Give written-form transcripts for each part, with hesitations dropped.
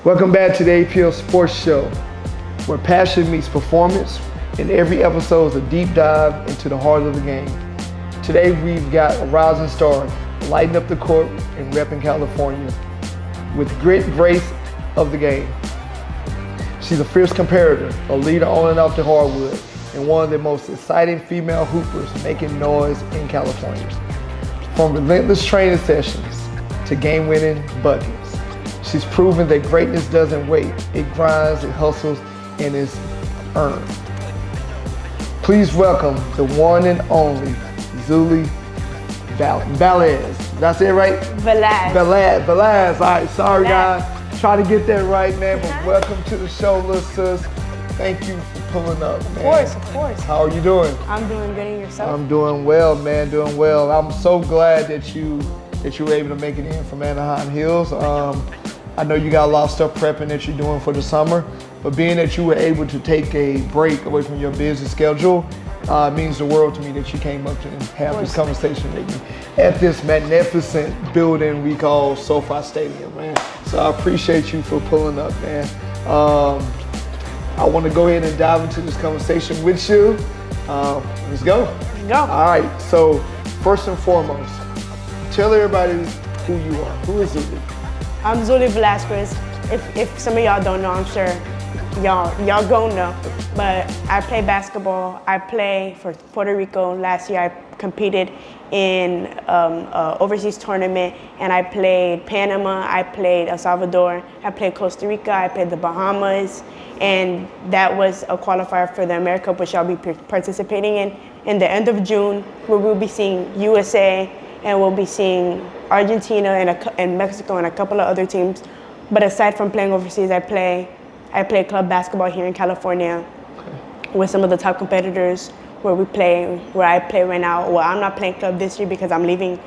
Welcome back to the APF Sports Show, where passion meets performance, and every episode is a deep dive into the heart of the game. Today we've got a rising star lighting up the court and repping California with grit and grace of the game. She's a fierce competitor, a leader on and off the hardwood, and one of the most exciting female hoopers making noise in California. From relentless training sessions to game-winning buckets, she's proven that greatness doesn't wait. It grinds, it hustles, and is earned. Please welcome the one and only Zuly Velazquez. Did I say it right? Velazquez. All right, sorry guys. Try to get that right, man, but welcome to the show, little sis. Thank you for pulling up, man. Of course. How are you doing? I'm doing good, and yourself? I'm doing well, man, doing well. I'm so glad that you were able to make it in from Anaheim Hills. I know you got a lot of stuff prepping that you're doing for the summer, but being that you were able to take a break away from your busy schedule means the world to me that you came up to and have this conversation with me at this magnificent building we call SoFi Stadium, man. So I appreciate you for pulling up, man. I want to go ahead and dive into this conversation with you. Let's go. Let's go. All right, so first and foremost, tell everybody who you are. Who is Zuly? I'm Zuly Velazquez. If some of y'all don't know, I'm sure y'all gon' know. But I play basketball. I play for Puerto Rico. Last year I competed in an overseas tournament, and I played Panama, I played El Salvador, I played Costa Rica, I played the Bahamas, and that was a qualifier for the America Cup, which I'll be participating in the end of June, where we'll be seeing USA, and we'll be seeing Argentina and Mexico and a couple of other teams. But aside from playing overseas, I play club basketball here in California with some of the top competitors where I play right now. Well, I'm not playing club this year because I'm leaving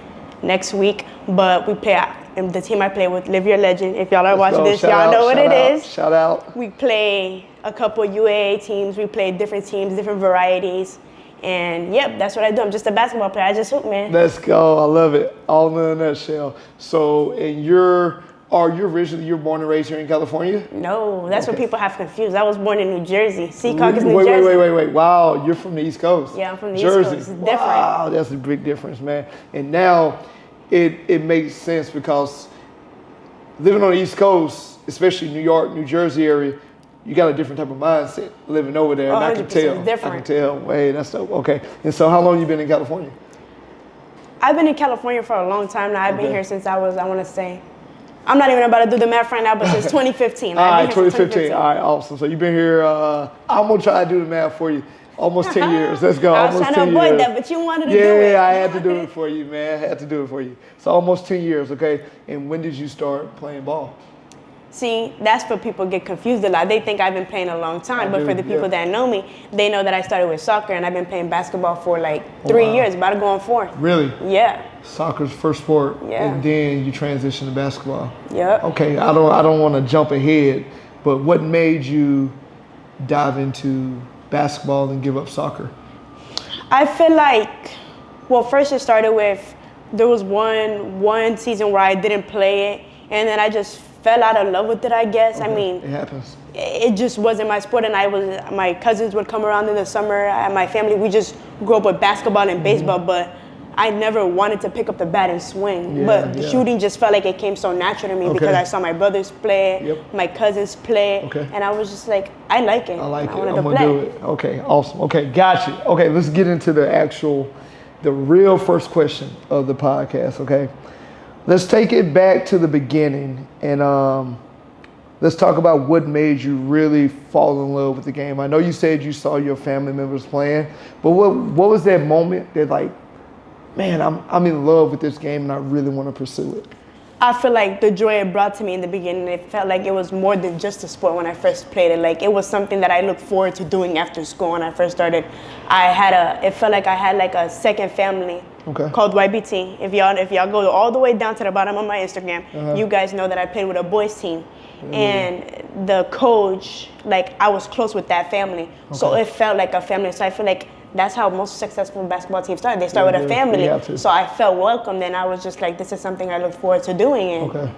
next week, but we play, and the team I play with, Live Your Legend. If y'all are watching this, y'all know what it is. Shout out. We play a couple UAA teams. We play different teams, different varieties. And yep, that's what I do. I'm just a basketball player. I just hoop, man. Let's go. I love it. All in a nutshell. So, and you're born and raised here in California? No, that's what people have confused. I was born in New Jersey. Secaucus, New Jersey. Wait. Wow, you're from the East Coast. Yeah, I'm from the Jersey. East Coast. It's different. Wow, that's a big difference, man. And now it makes sense because living on the East Coast, especially New York, New Jersey area, you got a different type of mindset living over there. And I can tell. Different. I can tell. Wait, that's dope. Okay. And so how long you been in California? I've been in California for a long time now. I've been here since I want to say, I'm not even about to do the math right now, but since 2015. All right, 2015. All right, awesome. So you've been here, I'm going to try to do the math for you. Almost 10 years. Let's go. I was trying to avoid that, but you wanted to do it. Yeah, I had to do it for you, man. I had to do it for you. So almost 10 years, okay? And when did you start playing ball? See, that's what people get confused a lot. They think I've been playing a long time, but for the people that know me, they know that I started with soccer, and I've been playing basketball for like 3 years, about to go on 4. Really? Yeah. Soccer's first sport, and then you transition to basketball. Yep. Okay, I don't want to jump ahead, but what made you dive into basketball and give up soccer? I feel like, well, first it started with, there was one season where I didn't play it, and then I just fell out of love with it, I guess. Okay. I mean, it happens. It just wasn't my sport, and my cousins would come around in the summer, and my family, we just grew up with basketball and baseball, but I never wanted to pick up the bat and swing. But the shooting just felt like it came so natural to me because I saw my brothers play it, my cousins play it, and I was just like, I like it. I like it. I'm gonna do it. Okay, awesome. Okay, got you. Okay, let's get into the real first question of the podcast, okay? Let's take it back to the beginning and let's talk about what made you really fall in love with the game. I know you said you saw your family members playing, but what was that moment that like, man, I'm in love with this game and I really want to pursue it? I feel like the joy it brought to me in the beginning, it felt like it was more than just a sport when I first played it. Like it was something that I looked forward to doing after school when I first started. It felt like I had like a second family called YBT. If y'all go all the way down to the bottom of my Instagram, you guys know that I played with a boys team. And the coach, like I was close with that family. So it felt like a family. So I feel like that's how most successful basketball teams start. They start with a family. So I felt welcomed, and I was just like, this is something I look forward to doing. And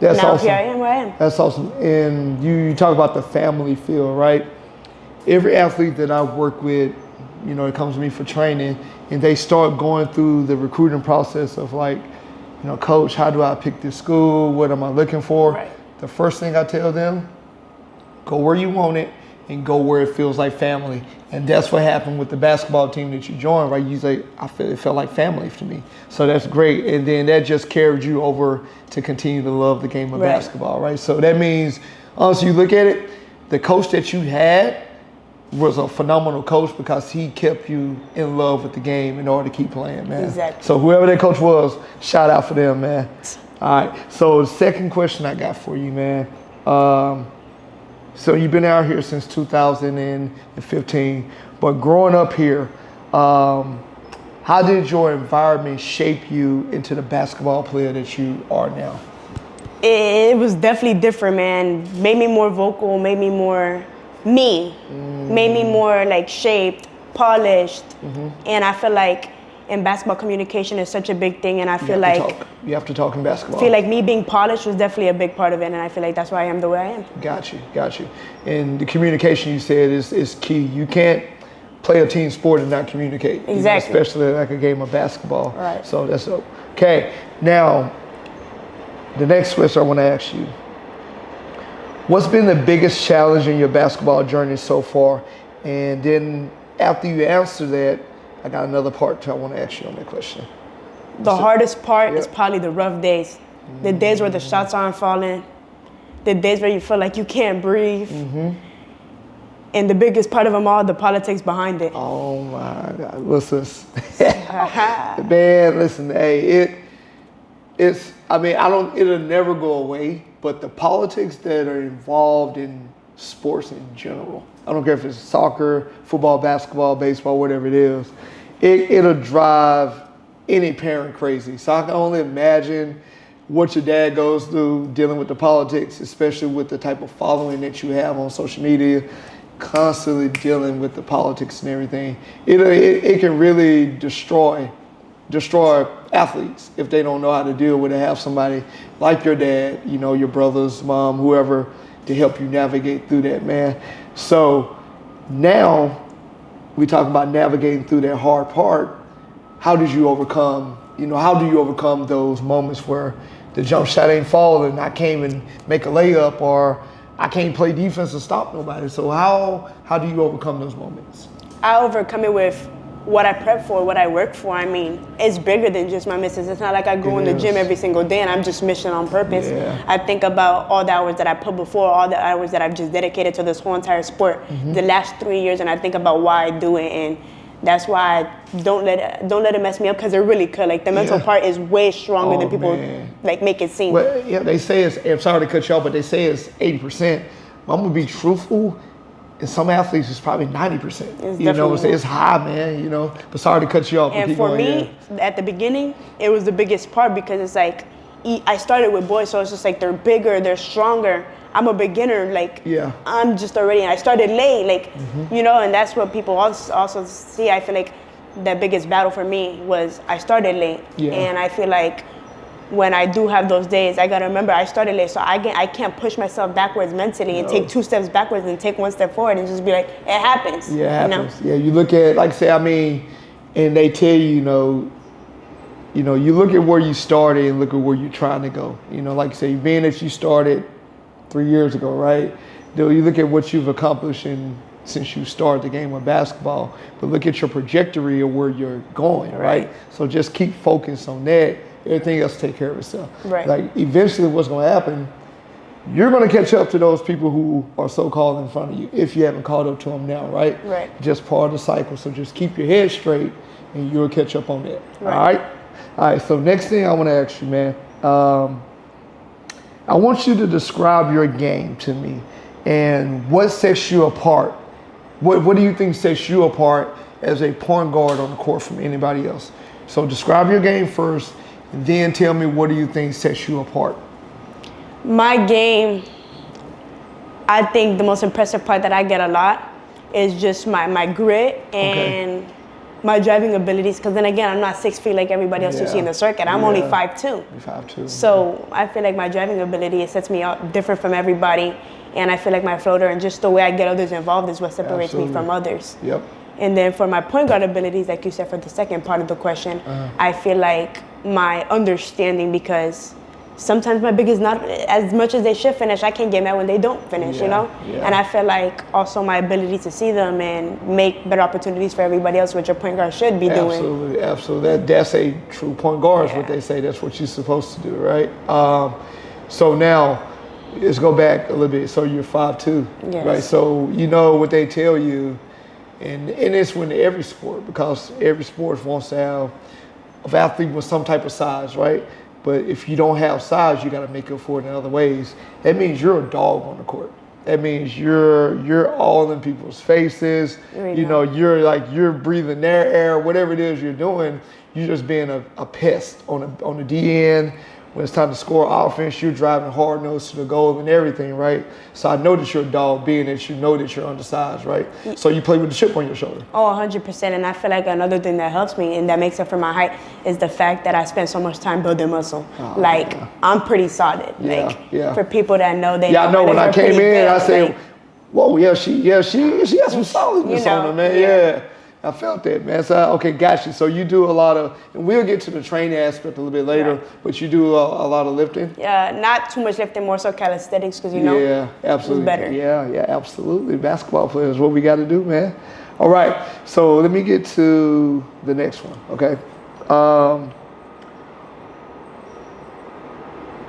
That's now awesome. Here I am where I am. That's awesome. And you talk about the family feel, right? Every athlete that I work with, you know, it comes to me for training, and they start going through the recruiting process of like, you know, coach, how do I pick this school? What am I looking for? Right. The first thing I tell them, go where you want it and go where it feels like family. And that's what happened with the basketball team that you joined, right? You say, it felt like family to me. So that's great. And then that just carried you over to continue to love the game of basketball, right? So that means, honestly, you look at it, the coach that you had was a phenomenal coach because he kept you in love with the game in order to keep playing, man. Exactly. So whoever that coach was, shout out for them, man. All right. So the second question I got for you, man. So you've been out here since 2015, but growing up here, how did your environment shape you into the basketball player that you are now? It was definitely different, man. Made me more vocal, made me more me, made me more like shaped, polished, and I feel like in basketball communication is such a big thing, and I feel like you have to talk in basketball. I feel like me being polished was definitely a big part of it, and I feel like that's why I am the way I am. Got you. And the communication you said is key. You can't play a team sport and not communicate. Exactly. Especially like a game of basketball. Right. So that's okay. Now, the next question I want to ask you. What's been the biggest challenge in your basketball journey so far? And then after you answer that, I got another part I want to ask you on that question. The hardest part is probably the rough days. The days where the shots aren't falling. The days where you feel like you can't breathe. And the biggest part of them all, the politics behind it. Oh my God, listen. Man, listen, hey, it'll never go away, but the politics that are involved in sports in general, I don't care if it's soccer, football, basketball, baseball, whatever it is, it'll drive any parent crazy. So I can only imagine what your dad goes through dealing with the politics, especially with the type of following that you have on social media, constantly dealing with the politics and everything. It can really destroy athletes if they don't know how to deal with it. Have somebody like your dad, you know, your brothers, mom, whoever, to help you navigate through that, man. So now we talk about navigating through that hard part. How do you overcome those moments where the jump shot ain't falling, I can't even make a layup, or I can't play defense and stop nobody? So how do you overcome those moments? I overcome it with what I prep for, what I work for. I mean, it's bigger than just my missions. It's not like I go in the gym every single day and I'm just mission on purpose. Yeah. I think about all the hours that I put before, all the hours that I've just dedicated to this whole entire sport, the last 3 years, and I think about why I do it, and that's why I don't let it mess me up, because it really could. Like, the mental part is way stronger than people like make it seem. Well, yeah, they say I'm sorry to cut you off, but they say it's 80%. But I'm gonna be truthful. And some athletes, it's probably 90%. You know what I'm saying? It's high, man, you know. But sorry to cut you off. And for me, at the beginning, it was the biggest part, because it's like, I started with boys, so it's just like they're bigger, they're stronger. I'm a beginner, like, I'm just already, I started late, like, you know, and that's what people also see. I feel like the biggest battle for me was I started late. And I feel like when I do have those days, I gotta remember I started late, so I can't push myself backwards mentally and take 2 steps backwards and take 1 step forward and just be like, it happens. Yeah, it happens. You know? Yeah, you look at, like I say, I mean, and they tell you, you look at where you started and look at where you're trying to go. You know, like you say, being that you started 3 years ago, right? Then you look at what you've accomplished since you started the game of basketball, but look at your trajectory of where you're going, right? So just keep focused on that. Everything else take care of itself. Right. Like, eventually what's going to happen, you're going to catch up to those people who are so-called in front of you, if you haven't caught up to them now, right? Right. Just part of the cycle. So just keep your head straight and you'll catch up on that. Right. All right. So next thing I want to ask you, man, I want you to describe your game to me and what sets you apart. What do you think sets you apart as a point guard on the court from anybody else? So describe your game first, and then tell me, what do you think sets you apart? My game, I think the most impressive part that I get a lot is just my grit and my driving abilities, because then again, I'm not 6 feet like everybody else you see in the circuit. I'm only 5'2". You're 5'2". So I feel like my driving ability, it sets me up different from everybody. And I feel like my floater and just the way I get others involved is what separates me from others. Yep. And then for my point guard abilities, like you said for the second part of the question, I feel like my understanding, because sometimes my big is not as much as they should finish. I can't get mad when they don't finish, you know? Yeah. And I feel like also my ability to see them and make better opportunities for everybody else, which a point guard should be doing. Absolutely. That's a true point guard is what they say. That's what you're supposed to do, right? So now, let's go back a little bit. So you're 5'2", right? So you know what they tell you, and it's when every sport, because every sport wants to have an athlete with some type of size, right? But if you don't have size, you got to make up for it in other ways. That means you're a dog on the court. That means you're all in people's faces. You know, you're breathing their air, whatever it is you're doing. You're just being a pest on the D end. When it's time to score offense, you're driving hard nose to the goal and everything, right? So I know that you're a dog, being that you know that you're undersized, right? So you play with the chip on your shoulder. Oh, 100%. And I feel like another thing that helps me and that makes up for my height is the fact that I spend so much time building muscle. I'm pretty solid. For people that know, they know. I know when I came in, I said, whoa, she has some solidness on her, man. Yeah. I felt that, man. So, okay, got you. So you do a lot of, and we'll get to the training aspect a little bit later, but you do a lot of lifting? Yeah, not too much lifting, more so calisthenics, because you know, absolutely. It's better. Yeah, absolutely. Basketball players, what we got to do, man. All right, so let me get to the next one, okay?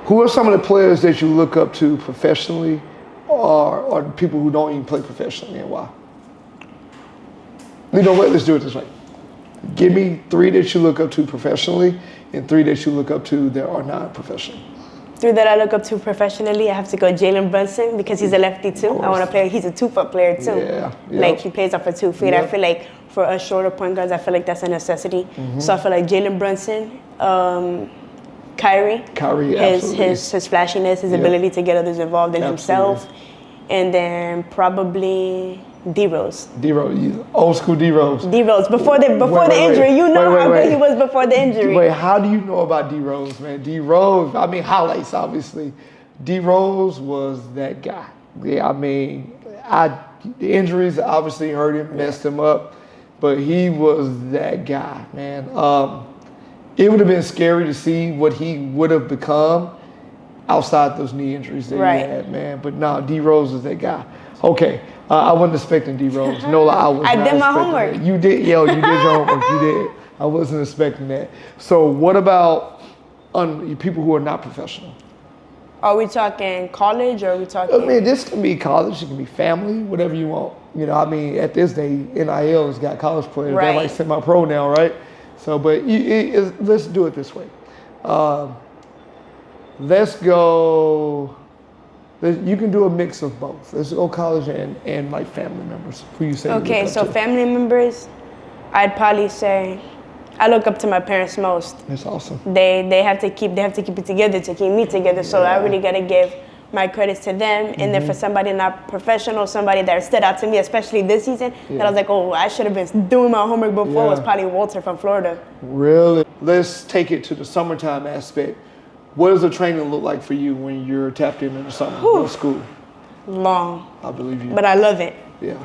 Who are some of the players that you look up to professionally or people who don't even play professionally, and why? You know what? Let's do it this way. Give me 3 that you look up to professionally and 3 that you look up to that are not professional. 3 that I look up to professionally, I have to go Jalen Brunson, because he's a lefty too. I want to play. He's a 2-foot player too. Yeah. Like he plays off of 2 feet. I feel like for us shorter point guards, I feel like that's a necessity. So I feel like Jalen Brunson, Kyrie, his flashiness, his ability to get others involved in himself, and then probably D-Rose. Old school D-Rose. D-Rose, before the injury. You know how good he was before the injury. Wait, how do you know about D-Rose, man? D-Rose, I mean, highlights, obviously. D-Rose was that guy. Yeah, I mean, the injuries obviously hurt him, messed him up, but he was that guy, man. It would have been scary to see what he would have become outside those knee injuries that he had, man. But no, D-Rose is that guy. Okay. I wasn't expecting D-Rose. No, I did my homework. That. You did your homework. You did. I wasn't expecting that. So what about people who are not professional? Are we talking college or are we talking? I mean, this can be college. It can be family, whatever you want. You know, I mean, at this day, NIL has got college players. They're like semi-pro now, right? So, but let's do it this way. Let's go. You can do a mix of both. Let's go college and like family members. Who you say? Okay, so family members, I'd probably say I look up to my parents most. That's awesome. They have to keep it together to keep me together. So I really gotta give my credits to them. And then for somebody not professional, somebody that stood out to me, especially this season, that I was like, oh, I should have been doing my homework before, was probably Walter from Florida. Really? Let's take it to the summertime aspect. What does the training look like for you when you're tapped into the summer, no school? Long. I believe you. But I love it. Yeah.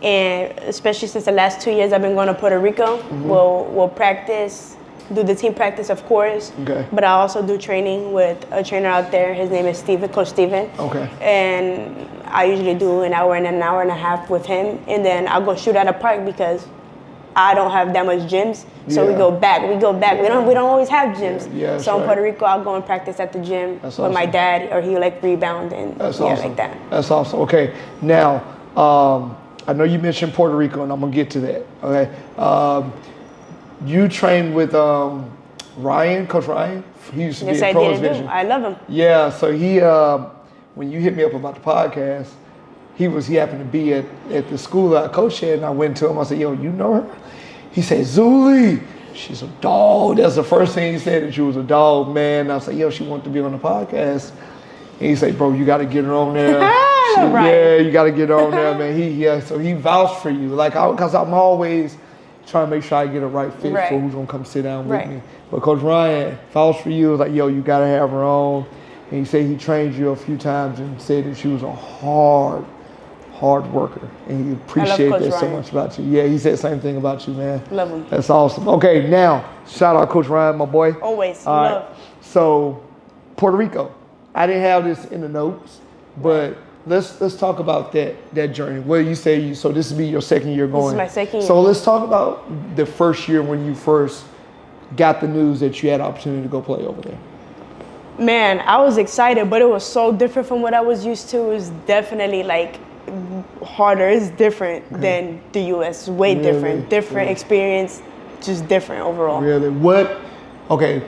And especially since the last 2 years I've been going to Puerto Rico, we'll practice, do the team practice, of course. Okay. But I also do training with a trainer out there. His name is Steven, Coach Steven. Okay. And I usually do an hour and a half with him. And then I'll go shoot at a park because I don't have that much gyms. So we go back. We don't always have gyms. So in Puerto Rico, I'll go and practice at the gym with my dad, or he'll like rebound and like that. That's awesome. Okay. Now, I know you mentioned Puerto Rico, and I'm gonna get to that. Okay. You trained with Ryan, Coach Ryan. He used to be a Pro's Vision. I love him. Yeah. So he, when you hit me up about the podcast, he happened to be at the school I coached at, and I went to him. I said, "Yo, you know her?" He said, "Zuly, she's a dog." That's the first thing he said, that she was a dog, man. And I said, "Yo, she wanted to be on the podcast." And he said, "Bro, you got to get her on there." Yeah, you got to get her on there, man. So he vouched for you, like, because I'm always, trying to make sure I get a right fit Right. for who's gonna come sit down with Right. me. But Coach Ryan, if I was for you, it was like, yo, you gotta have her on. And he said he trained you a few times and said that she was a hard worker. And he appreciated Coach that so Ryan. much about you. Yeah, he said the same thing about you, man. Love him. That's awesome. Okay, now, shout out Coach Ryan, my boy. Always. All Love. right. So, Puerto Rico. I didn't have this in the notes, but let's talk about that journey. What you say so this will be your second year going. This is my second year. So let's talk about the first year when you first got the news that you had an opportunity to go play over there. Man, I was excited, but it was so different from what I was used to. It was definitely like harder. It's different than the US. Way Really? different Really? experience, just different overall. Really? Okay,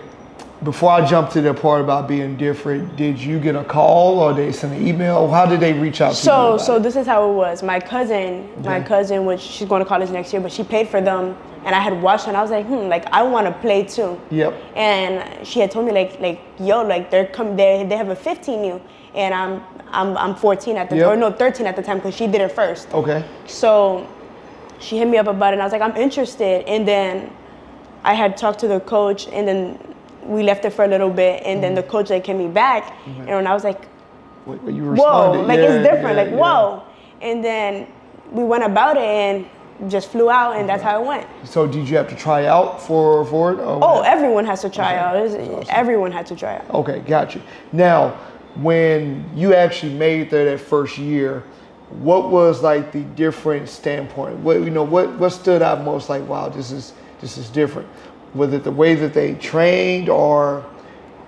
before I jump to the part about being different, did you get a call or they send an email? How did they reach out to you about So it? this is how it was. My cousin, which she's going to college next year, but she played for them, and I had watched her, and I was like, like I want to play too. Yep. And she had told me like, yo, like they have a 15U, and I'm 14 at the Yep. or no 13 at the time because she did it first. Okay. So she hit me up about it, and I was like, I'm interested. And then I had talked to the coach, and then we left it for a little bit, and then the coach like came me back, and when I was like, You whoa, responded. like Yeah, it's different, yeah, like yeah. whoa. And then we went about it and just flew out, and that's how it went. So did you have to try out for it? Or Oh, what? everyone has to try Okay. out. That's awesome. Everyone had to try out. Okay, got you. Now, when you actually made there that first year, what was like the different standpoint? What stood out most? Like, wow, this is different. Was it the way that they trained or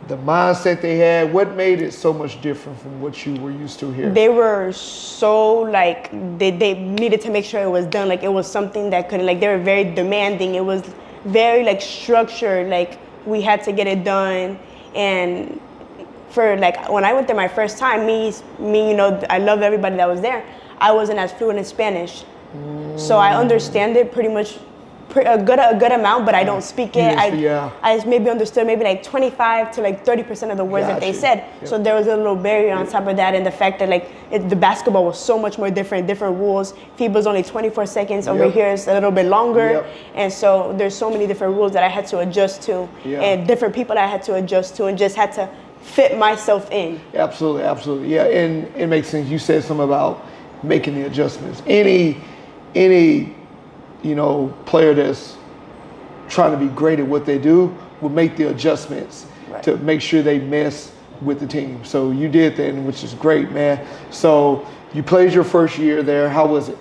the mindset they had? What made it so much different from what you were used to here? They were so like they needed to make sure it was done. Like it was something that couldn't, like they were very demanding. It was very like structured. Like we had to get it done. And for like when I went there my first time, me, I loved everybody that was there. I wasn't as fluent in Spanish, so I understand it pretty much. A good amount, but I don't speak it. I maybe understood maybe like 25 to like 30% of the words that they said. Yep. So there was a little barrier on top of that, and the fact that like the basketball was so much more different rules. FIBA's only 24 seconds. Over Yep. here it's a little bit longer, Yep. and so there's so many different rules that I had to adjust to, Yeah. and different people that I had to adjust to, and just had to fit myself in. Absolutely. Yeah, and it makes sense. You said something about making the adjustments. Any player that's trying to be great at what they do will make the adjustments to make sure they mess with the team. So you did that, which is great, man. So you played your first year there. How was it?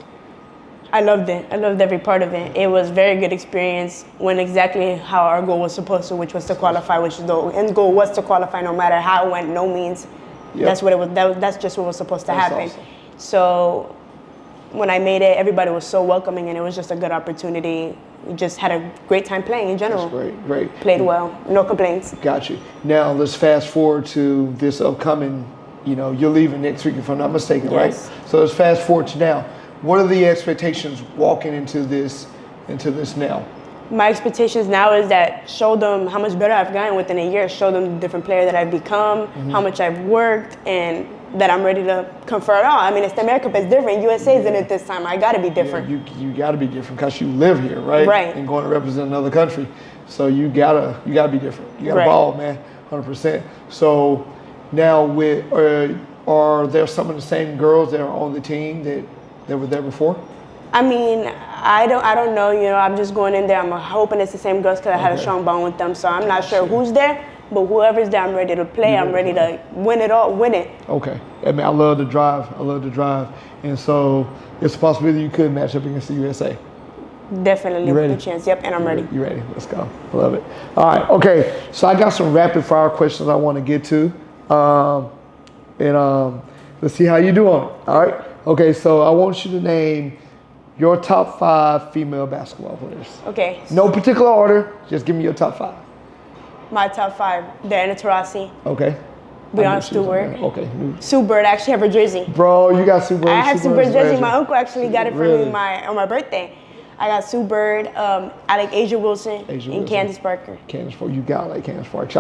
I loved it. I loved every part of it. It was a very good experience. Went exactly how our goal was supposed to, which was to qualify, which the end goal was to qualify no matter how it went, no means. Yep. That's what it was. That's just what was supposed to That's happen. awesome. So when I made it, everybody was so welcoming, and it was just a good opportunity. We just had a great time playing in general. That's great. Played well, no complaints. Got you. Now let's fast forward to this upcoming, you're leaving next week if I'm not mistaken, Yes. right? So let's fast forward to now. What are the expectations walking into this now? My expectations now is that show them how much better I've gotten within a year, show them the different player that I've become, how much I've worked, and that I'm ready to convert on. I mean, it's the America, but it's different. USA is in it this time. I got to be different. Yeah, you got to be different because you live here, right? Right. And going to represent another country, so you gotta be different. You gotta Right. ball, man, 100%. So now, are there some of the same girls that are on the team that were there before? I mean, I don't know. I'm just going in there. I'm hoping it's the same girls because I had a strong bond with them. So I'm not sure who's there, but whoever's there, I'm ready to play. I'm ready to win it all, win it. Okay. I mean, I love to drive. And so it's a possibility you could match up against the USA. Definitely You with ready? a chance. Yep, and I'm ready. You ready? Let's go. I love it. All right. Okay. So I got some rapid fire questions I want to get to. Let's see how you do on it. All right. Okay. So I want you to name your top 5 female basketball players. Okay. No particular order. Just give me your top 5. My top 5: Diana Taurasi, Okay. Breonna Stewart, Okay. Sue Bird. I actually have her jersey. Bro, you got Sue Bird. I have Sue Bird's jersey. legend. My uncle actually got it for Really? me on my birthday. I got Sue Bird. I like Asia Wilson and Candace Parker. Candace Parker. You got like Candace Parker.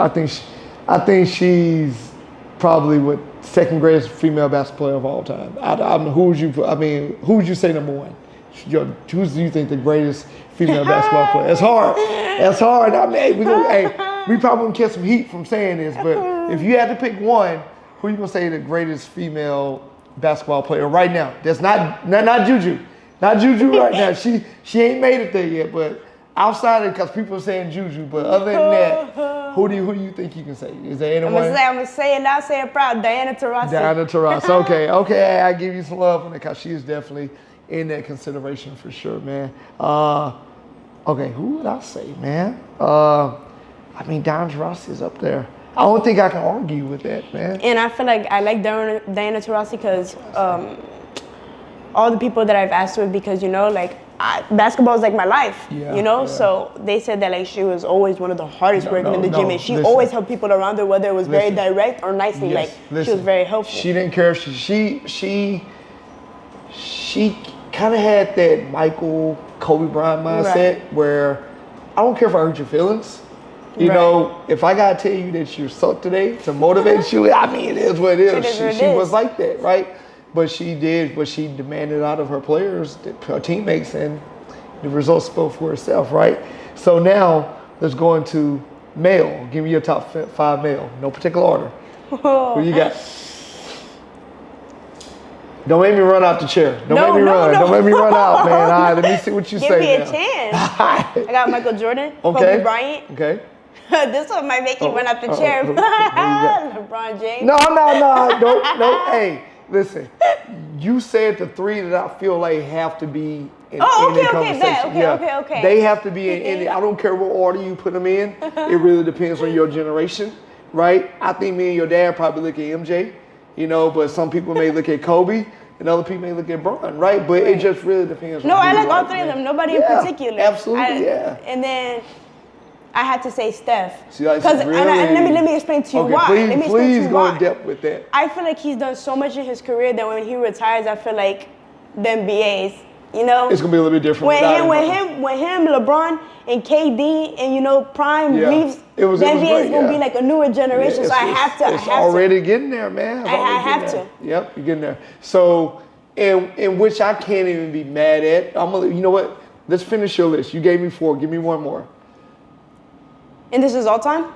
I think she's probably second greatest female basketball player of all time. Who would you say number 1? who do you think the greatest female basketball player? It's hard. That's hard. I mean, we probably gonna catch some heat from saying this, but if you had to pick one, who you gonna say the greatest female basketball player right now? That's not Juju. Not Juju right now. She ain't made it there yet, but outside of, because people are saying Juju, but other than that, who do you think you can say? Is there anyone? I'm gonna say it now, say it proud. Diana Taurasi. Diana Taurasi. Okay. I give you some love on that because she is definitely in that consideration for sure, man. Okay, who would I say, man? I mean, Diana Taurasi is up there. I don't think I can argue with that, man. And I feel like I like Diana Taurasi because all the people that I've asked with, because basketball is like my life, So they said that like she was always one of the hardest working in the gym, and she always helped people around her, whether it was very direct or nicely. She was very helpful. She didn't care. She kind of had that Michael Kobe Bryant mindset where I don't care if I hurt your feelings. You know, if I gotta tell you that you suck today to motivate you, I mean, it is what it is. She was like that, right? But she demanded out of her players, her teammates, and the results spoke for herself, right? So now let's go into male. Give me your top 5 male, no particular order. Who you got? Don't make me run out the chair. Don't make me run out, man. All right, let me see what you say now. Give me a chance. I got Michael Jordan, Kobe Bryant. Okay. This one might make you run out the chair. LeBron James. No. Don't. Hey, listen. You said the 3 that I feel like have to be in the conversation. Okay. They have to be in any. I don't care what order you put them in. It really depends on your generation, right? I think me and your dad probably look at MJ, but some people may look at Kobe. And other people may look at Bron, right? But it just really depends. No, I like all 3 of them. Nobody in particular. Absolutely, And then I had to say Steph. Because let me explain to you why. Please go in depth with that. I feel like he's done so much in his career that when he retires, I feel like the NBA's, it's gonna be a little bit different. When him, LeBron, and KD, and Prime leaves, the NBA is gonna be like a newer generation. So I have to. It's already getting there, man. I have to. Yep, you're getting there. So, in which I can't even be mad at. You know what? Let's finish your list. You gave me 4. Give me one more. And this is all time?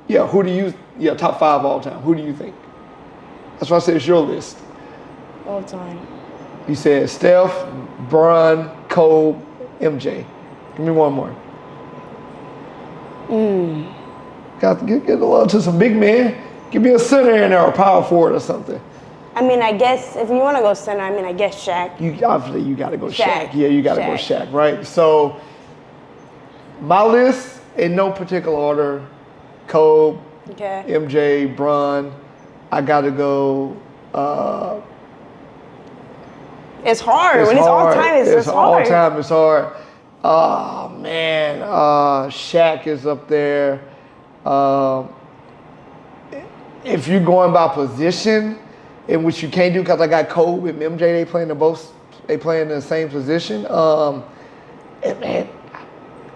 Yeah. Who do you? Yeah, top 5 all time. Who do you think? That's why I said it's your list. All time. You said Steph, Bron, Kobe, MJ. Give me one more. Got to get a little to some big men. Give me a center in there or a power forward or something. I mean, I guess if you want to go center, I guess Shaq. Obviously, you got to go Shaq. Yeah, you got to go Shaq, right? So, my list in no particular order: Kobe, MJ, Bron. I got to go. It's hard. When it's all time, it's hard. All time, it's hard. Oh, man. Shaq is up there. If you're going by position, in which you can't do, because I got Kobe and MJ, they play in the same position. Man,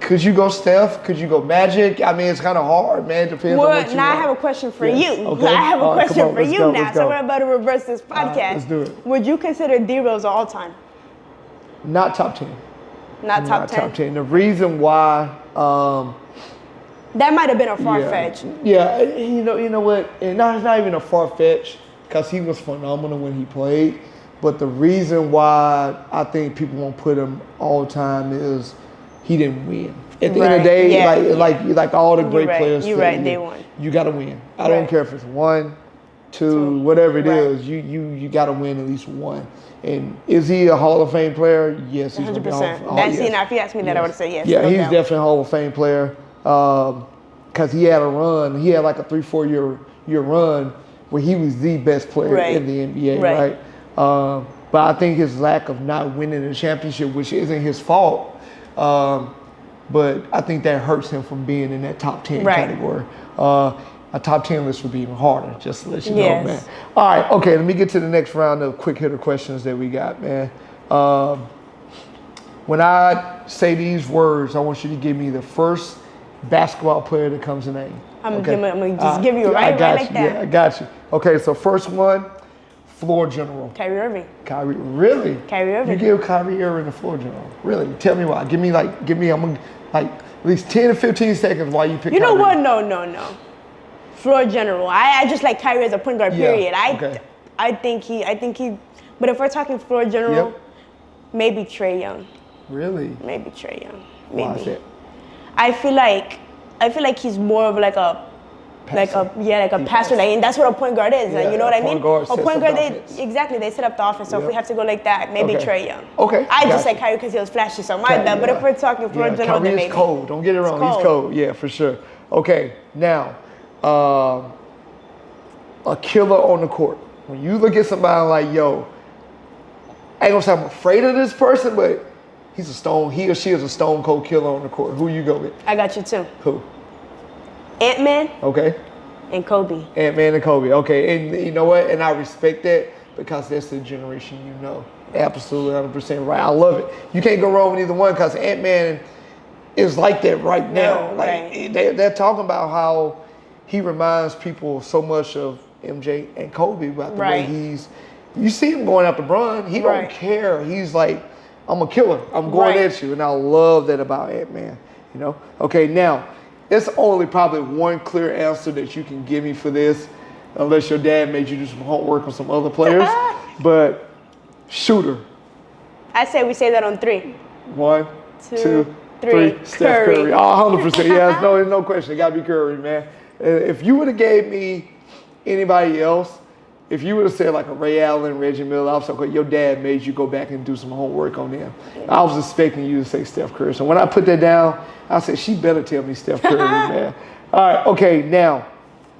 could you go Steph? Could you go Magic? I mean, it's kind of hard, man. It depends on what you Now want. I have a question for you. Okay. I have a question for you now. Let's So go. we're about to reverse this podcast. Let's do it. Would you consider D-Rose all time? Not top 10. Not top 10? Top 10. The reason why... that might have been a far-fetched. Yeah, you know what? And it's not even a far-fetched, because he was phenomenal when he played. But the reason why I think people won't put him all time is he didn't win. At the end of the day, like all the great players, they won. You got to win. I don't care if it's 1, 2, whatever it is. You got to win at least one. And is he a Hall of Fame player? Yes, he's 100%. If you asked me that, I would have said yes. Yeah, he's definitely a Hall of Fame player because he had a run. He had like a 3-4 year run where he was the best player in the NBA, right? But I think his lack of not winning the championship, which isn't his fault, but I think that hurts him from being in that top 10 category. A top 10 list would be even harder, just to let you know, man. All right, okay, let me get to the next round of quick hitter questions that we got, man. When I say these words, I want you to give me the first basketball player that comes to name. I'm gonna just give you right like that. Yeah, I got you. Okay, so first one, floor general. Kyrie Irving. Kyrie, really? Kyrie Irving. You give Kyrie Irving the floor general? Really? Tell me why. Give me, I'm gonna, like, at least 10 to 15 seconds why you pick Kyrie. You know what? No. Floor general. I just like Kyrie as a point guard, period. I think he, but if we're talking floor general, maybe Trae Young. Really? Maybe Trae Young. Maybe. Why is that? I feel like he's more of like a passer, like, and that's what a point guard is. Yeah, you know what I mean? A point guard, they set up the offense. So if we have to go like that, maybe Trae Young. Okay. I just like Kyrie because he was flashy, so my bad. But if we're talking floor general, Kyrie then maybe. is cold. Don't get it wrong. He's cold. Yeah, for sure. Okay. Now, a killer on the court. When you look at somebody like, yo, I ain't gonna say I'm afraid of this person, but he or she is a stone cold killer on the court. Who you go with? I got you too. Who? Ant-Man. Okay. And Kobe. Ant-Man and Kobe. Okay. And you know what? And I respect that because that's the generation you know. Absolutely 100% right. I love it. You can't go wrong with either one because Ant-Man is like that right now. Like they're talking about how he reminds people so much of MJ and Kobe about the way you see him going after Bron. He don't care. He's like, I'm a killer. I'm going at you. And I love that about Ant-Man, you know? Okay, now, it's only probably one clear answer that you can give me for this, unless your dad made you do some homework on some other players. But shooter. I say we say that on 3. 1, 2, 3. Steph Curry. Oh, 100%. Yeah, no question. It got to be Curry, man. If you would have gave me anybody else, if you would have said like a Ray Allen, Reggie Miller, I was like, your dad made you go back and do some homework on them. I was expecting you to say Steph Curry. So when I put that down, I said, she better tell me Steph Curry, man. All right, okay, now,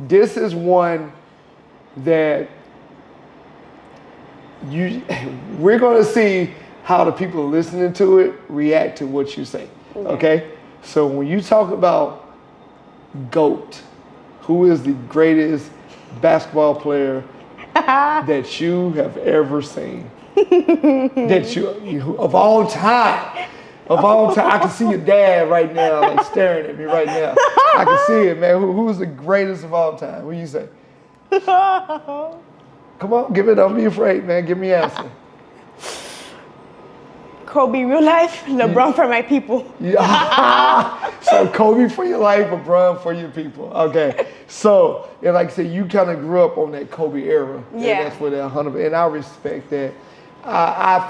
this is one that we're going to see how the people listening to it react to what you say, okay? So when you talk about GOAT, who is the greatest basketball player that you have ever seen? That you of all time. Of all time. I can see your dad right now, like staring at me right now. I can see it, man. Who's the greatest of all time? What do you say? Come on, give it. Don't be afraid, man. Give me an answer. Kobe, real life. LeBron for my people. So Kobe for your life, LeBron for your people. Okay. So, and like I said, you kind of grew up on that Kobe era. Yeah. And that's where they're 100%. And I respect that. I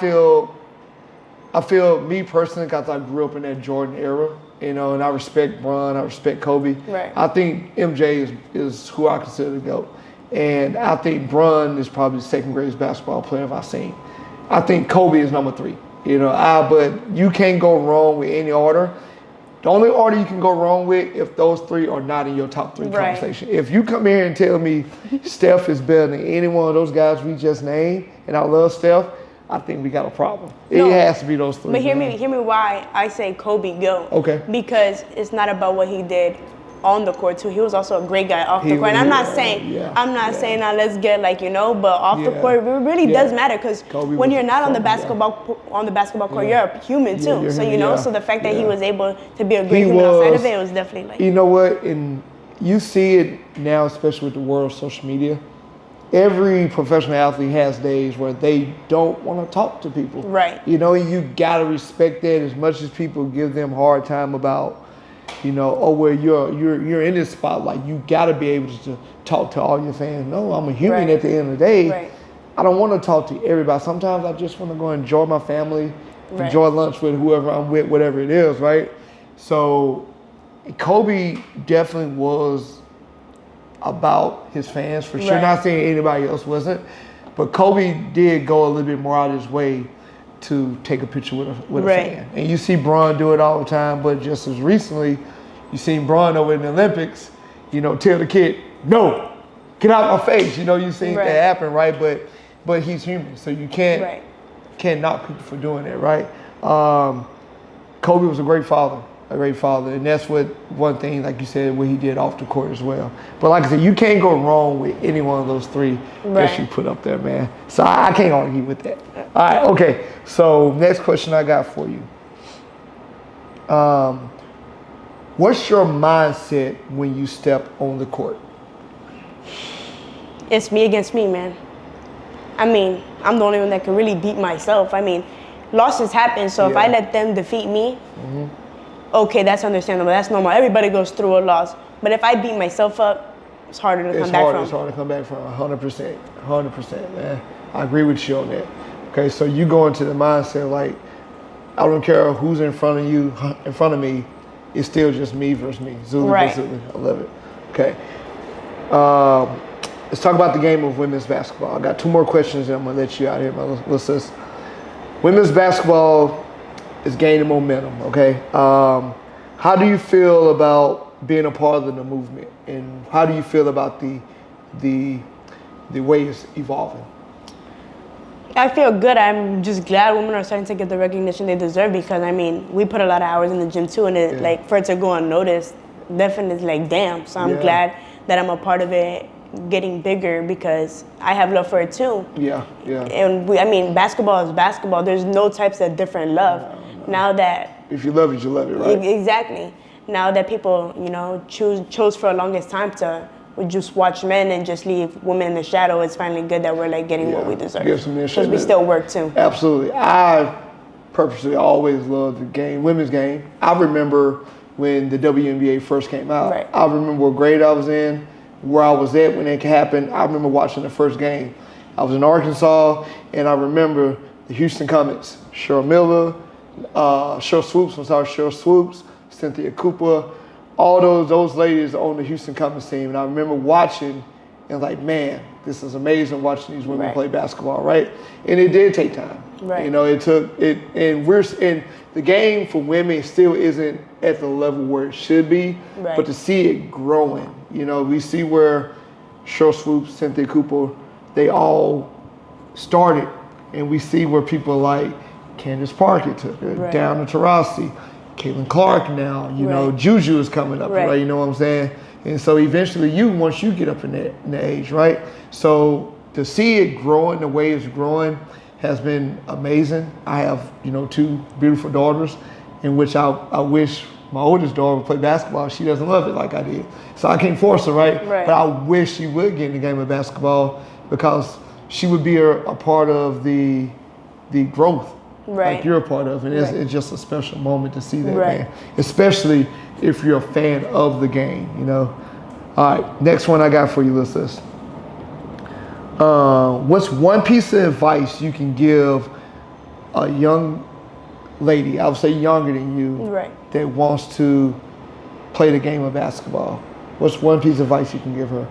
feel me personally, because I grew up in that Jordan era, you know, and I respect Bron, I respect Kobe. Right. I think MJ is who I consider the GOAT. And I think Bron is probably the second greatest basketball player I've seen. I think Kobe is number 3. You know, but you can't go wrong with any order. The only order you can go wrong with if those 3 are not in your top 3 conversation. If you come here and tell me Steph is better than any one of those guys we just named, and I love Steph, I think we got a problem. It has to be those 3. But hear me why I say Kobe go. Okay. Because it's not about what he did on the court too. He was also a great guy off the court. And I'm not saying now let's get like, you know, but off the court it really does matter because when you're not on the basketball court, you're a human too. So you know, so the fact that he was able to be a great human outside of it was definitely like. You know what? And you see it now, especially with the world of social media. Every professional athlete has days where they don't want to talk to people. Right. You know, you gotta respect that as much as people give them a hard time about, you know, oh, well, you're in this spotlight. You got to be able to talk to all your fans. No, I'm a human at the end of the day. Right. I don't want to talk to everybody. Sometimes I just want to go enjoy my family, enjoy lunch with whoever I'm with, whatever it is, right? So Kobe definitely was about his fans for sure. Not saying anybody else wasn't, but Kobe did go a little bit more out of his way to take a picture with a fan. And you see Bron do it all the time, but just as recently, you seen Bron over in the Olympics, you know, tell the kid, no, get out my face. You know, you seen that happen, right? But he's human, so you can't knock people for doing that, right? Kobe was a great father, and that's one thing, like you said, what he did off the court as well. But like I said, you can't go wrong with any one of those 3 that you put up there, man. So I can't argue with that. All right, okay. So next question I got for you. What's your mindset when you step on the court? It's me against me, man. I mean, I'm the only one that can really beat myself. I mean, losses happen, so if I let them defeat me, okay, that's understandable. That's normal. Everybody goes through a loss. But if I beat myself up, it's harder to come back from. It's hard to come back from, 100%. 100%, man. I agree with you on that. Okay, so you go into the mindset like, I don't care who's in front of you, in front of me, it's still just me versus me. Zuly versus Zuly. I love it. Okay. Let's talk about the game of women's basketball. I got 2 more questions and I'm gonna let you out here, my little sis. Women's basketball is gaining momentum, okay? How do you feel about being a part of the movement? And how do you feel about the way it's evolving? I feel good. I'm just glad women are starting to get the recognition they deserve because, I mean, we put a lot of hours in the gym too, and it, like, for it to go unnoticed, definitely like, damn. So I'm glad that I'm a part of it getting bigger because I have love for it too. Yeah. And I mean, basketball is basketball. There's no types of different love. No. Now that if you love it, you love it, right? Exactly. Now that people, you know, chose for the longest time to just watch men and just leave women in the shadow, it's finally good that we're like getting what we deserve. Because we still work too. Absolutely. I purposely always loved the game, women's game. I remember when the WNBA first came out. Right. I remember what grade I was in, where I was at when it happened. I remember watching the first game. I was in Arkansas, and I remember the Houston Comets, Cheryl Miller, Cheryl Swoops, Cynthia Cooper, all those ladies on the Houston Comets team. And I remember watching and like, man, this is amazing watching these women play basketball, right? And it did take time. Right. You know, it took it, and the game for women still isn't at the level where it should be. Right. But to see it growing, you know, we see where Cheryl Swoops, Cynthia Cooper, they all started, and we see where people like Candace Parker took it down to Taurasi, Caitlin Clark now, you know, Juju is coming up, right? You know what I'm saying? And so eventually once you get up in the age, right? So to see it growing the way it's growing has been amazing. I have, you know, 2 beautiful daughters in which I wish my oldest daughter would play basketball. She doesn't love it like I did. So I can't force her, right? But I wish she would get in the game of basketball because she would be a part of the growth like you're a part of. And it's just a special moment to see that, man. Especially if you're a fan of the game, you know. All right, next one I got for you, listeners. What's one piece of advice you can give a young lady, I would say younger than you, that wants to play the game of basketball? What's one piece of advice you can give her?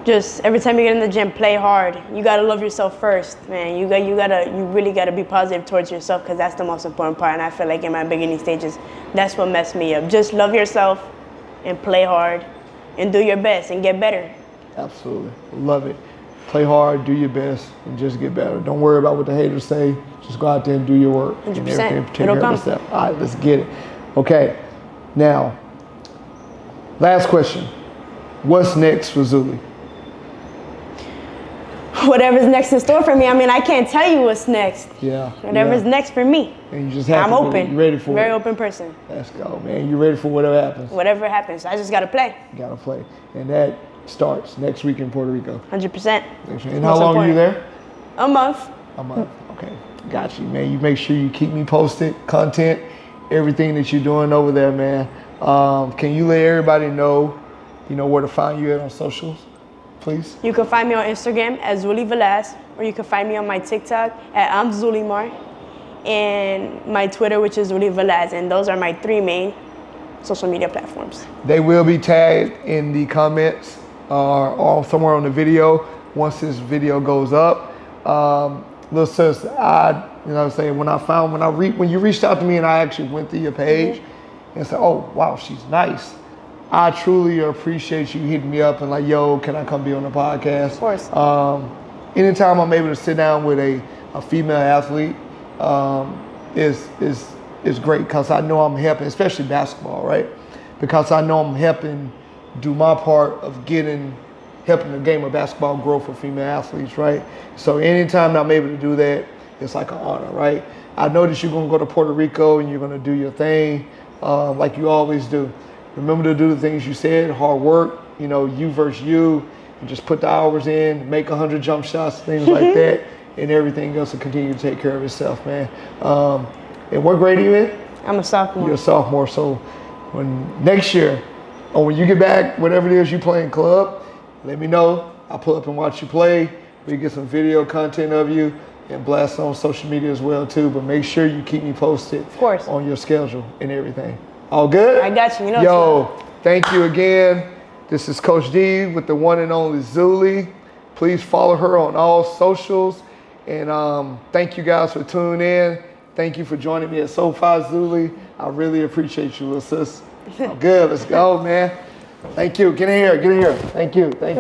Just every time you get in the gym, play hard. You gotta love yourself first, man. You really gotta be positive towards yourself because that's the most important part. And I feel like in my beginning stages, that's what messed me up. Just love yourself and play hard and do your best and get better. Absolutely, love it. Play hard, do your best, and just get better. Don't worry about what the haters say. Just go out there and do your work. 100%. It'll come. All right, let's get it. Okay, now, last question. What's next for Zuly? Whatever's next in store for me. I mean, I can't tell you what's next. Whatever's next for me. And you just have I'm open. You ready for Very open person. Let's go, man. You ready for whatever happens? Whatever happens. I just gotta play. Gotta play. And that starts next week in Puerto Rico. 100%. And how long are you there? A month. A month. Okay. Got you, man. You make sure you keep me posted, content, everything that you're doing over there, man. Can you let everybody know, you know, where to find you at on socials, please? You can find me on Instagram at Zuly Velazquez, or you can find me on my TikTok at I'm Zuly Mar, and my Twitter, which is Zuly Velazquez, and those are my 3 main social media platforms. They will be tagged in the comments or somewhere on the video once this video goes up. Little sis, you know what I'm saying, when you reached out to me and I actually went through your page and said, oh, wow, she's nice. I truly appreciate you hitting me up and like, yo, can I come be on the podcast? Of course. Anytime I'm able to sit down with a female athlete is great because I know I'm helping, especially basketball, right? Because I know I'm helping do my part of helping the game of basketball grow for female athletes, right? So anytime I'm able to do that, it's like an honor, right? I know that you're gonna go to Puerto Rico and you're gonna do your thing like you always do. Remember to do the things you said, hard work, you know, you versus you, and just put the hours in, make 100 jump shots, things like that, and everything else will continue to take care of itself, man. And what grade are you in? I'm a sophomore. You're a sophomore, so when next year, or when you get back, whatever it is you play in club, let me know. I'll pull up and watch you play. We get some video content of you and blast on social media as well too. But make sure you keep me posted, of course, on your schedule and everything. All good? I got you. You know. Yo, thank you again. This is Coach D with the one and only Zulie. Please follow her on all socials. And thank you guys for tuning in. Thank you for joining me at SoFi, Zulie. I really appreciate you, little sis. Good. Let's go, man. Thank you. Get in here. Get in here. Thank you. Thank you.